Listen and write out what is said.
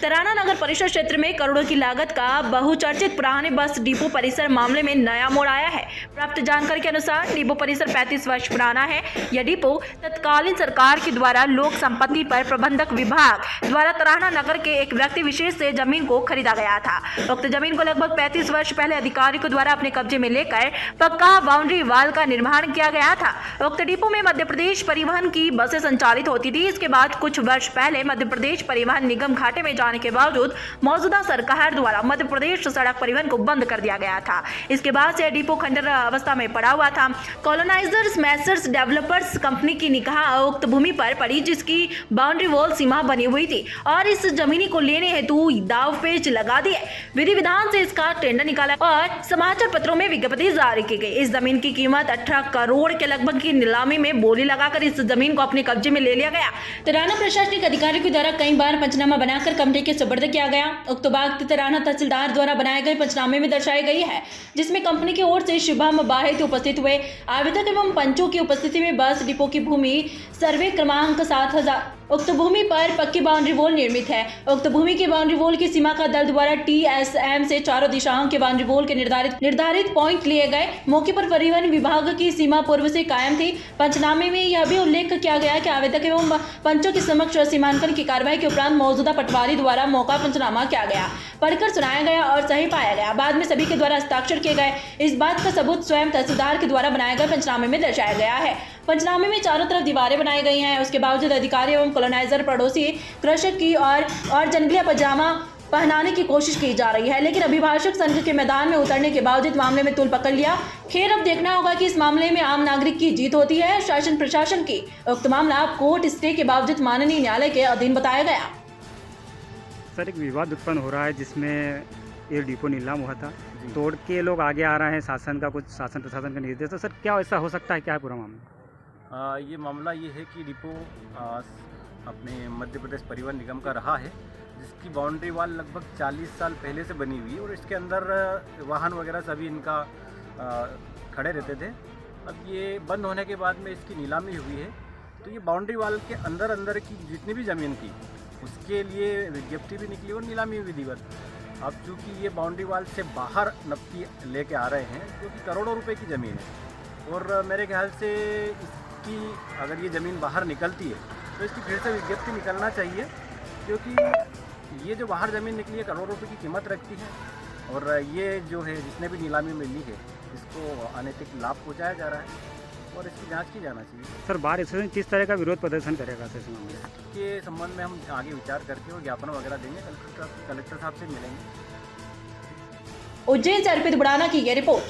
तराना नगर परिषद क्षेत्र में करोड़ों की लागत का बहुचर्चित पुराने बस डिपो परिसर मामले में नया मोड़ आया है। प्राप्त जानकारी के अनुसार डिपो परिसर 35 वर्ष पुराना है। यह डिपो तत्कालीन सरकार के द्वारा लोक संपत्ति पर प्रबंधक विभाग द्वारा तराना नगर के एक व्यक्ति विशेष से जमीन को खरीदा गया था। उक्त जमीन को लगभग 35 वर्ष पहले अधिकारियों के द्वारा अपने कब्जे में लेकर पक्का बाउंड्री वाल का निर्माण किया गया था। उक्त डिपो में मध्य प्रदेश परिवहन की बसें संचालित होती थी। इसके बाद कुछ वर्ष पहले मध्य प्रदेश परिवहन निगम घाटे में जाने के बावजूद मौजूदा सरकार द्वारा मध्य प्रदेश सड़क परिवहन को बंद कर दिया गया था। इसके बाद से डिपो खंडर अवस्था में पड़ा हुआ था। कॉलोनाइजर्स मैसर्स डेवलपर्स कंपनी की निगाह उक्त भूमि पर पड़ी, जिसकी बाउंड्री वॉल सीमा बनी हुई थी और इस जमीनी को लेने हेतु दाव पेच लगा दिए। विधि विधान से इसका टेंडर निकाला और समाचार पत्रों में विज्ञप्ति जारी की गई। इस जमीन की कीमत 18 करोड़ के लगभग की नीलामी में बोली लगाकर इस जमीन को अपने कब्जे में ले लिया गया। तराना प्रशासनिक अधिकारियों के द्वारा कई बार पंचनामा बनाकर कंपनी के सुपुर्द किया गया। उक्त बात तराना तहसीलदार द्वारा बनाए गए पंचनामे में दर्शाई गई है, जिसमें कंपनी की ओर से शुभम बाहित उपस्थित हुए आवेदक एवं पंचों की उपस्थिति में बस डिपो की भूमि सर्वे क्रमांक 7000 उक्त भूमि पर पक्की बाउंड्री वॉल निर्मित है। उक्त भूमि की बाउंड्री वॉल की सीमा का दल द्वारा TSM से चारों दिशाओं के बाउंड्री वॉल के निर्धारित पॉइंट लिए गए। मौके पर परिवहन विभाग की सीमा पूर्व से कायम थी। पंचनामे में यह भी उल्लेख किया गया कि आवेदक एवं पंचों के समक्ष सीमांकन की कार्रवाई के उपरांत मौजूदा पटवारी द्वारा मौका पंचनामा किया गया, पढ़कर सुनाया गया और सही पाया गया। बाद में सभी के द्वारा हस्ताक्षर किए गए। इस बात का सबूत स्वयं तहसीलदार के द्वारा बनाए गए पंचनामे में दर्शाया गया है। पंचनामे में चारों तरफ दीवारें बनाई गई हैं। उसके बावजूद अधिकारी एवं कॉलोनाइजर पड़ोसी कृषक की और जंगली पजामा पहनाने की कोशिश की जा रही है, लेकिन अभिभाषक संघ के मैदान में उतरने के बावजूद मामले में तूल पकड़ लिया। खैर, अब देखना होगा कि इस मामले में आम नागरिक की जीत होती है शासन प्रशासन की। उक्त मामला कोर्ट स्टे के बावजूद माननीय न्यायालय के अधीन बताया गया। सर, एक विवाद उत्पन्न हो रहा है जिसमें ये डिपो नीलाम हुआ था, तोड़ के लोग आगे आ रहे हैं। शासन प्रशासन का निर्देश। तो सर, क्या ऐसा हो सकता है? क्या है पूरा मामला? ये मामला ये है कि डिपो अपने मध्य प्रदेश परिवहन निगम का रहा है, जिसकी बाउंड्री वाल लगभग 40 साल पहले से बनी हुई है और इसके अंदर वाहन वगैरह सभी इनका खड़े रहते थे। अब ये बंद होने के बाद में इसकी नीलामी हुई है, तो ये बाउंड्री वाल के अंदर की जितनी भी ज़मीन थी उसके लिए विज्ञप्ति भी निकली और नीलामी भी विधिवत। अब चूँकि ये बाउंड्री वाल से बाहर नपती लेके आ रहे हैं, जो कि करोड़ों रुपए की ज़मीन है, और मेरे ख्याल से कि अगर ये ज़मीन बाहर निकलती है तो इसकी फिर से विज्ञप्ति निकलना चाहिए, क्योंकि ये जो बाहर ज़मीन निकली है करोड़ों रुपए की कीमत रखती है और ये जो है जिसने भी नीलामी में ली है इसको अनैतिक लाभ पहुँचाया जा रहा है और इसकी जांच की जाना चाहिए। सर, बार एसोसिएशन किस तरह का विरोध प्रदर्शन करेगा सर? के संबंध में हम आगे विचार करके और ज्ञापन वगैरह देंगे, कलेक्टर साहब से मिलेंगे। उज्जैन से अर्पित बुड़ाना की यह रिपोर्ट।